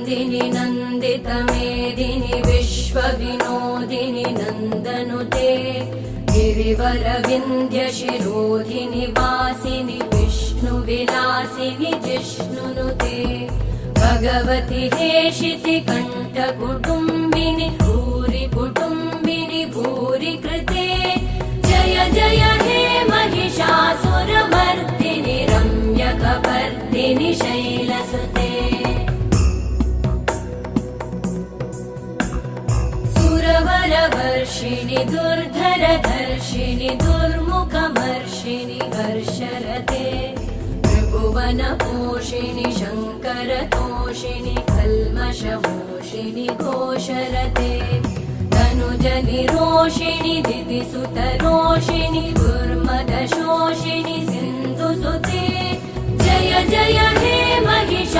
नन्दिनि नन्दितमेदिनि विश्वविनोदिनि नन्दनुते गिरिवरविन्ध्यशिरोधिनि वासिनि विष्णुविलासिनि जिष्णुनुते भगवति हेशिति कण्ठकुटुम्बिनि भूरि कुटुम्बिनि भूरि कृते जय जय हे महिषासुरमर्दिनि रम्यकपर्दिनि शैलसुते सुरवरवर्षिणि दुर्धरधर्षिणि दुर्मुखमर्षिणि हर्षरते त्रिभुवनपोषिणि शङ्करतोषिणि कल्मषमोषिणि घोषरते तनुजनिरोषिणि दिदिसुतरोषिणि दुर्मदशोषिणि सिन्धुसुते जय जय हे महिषा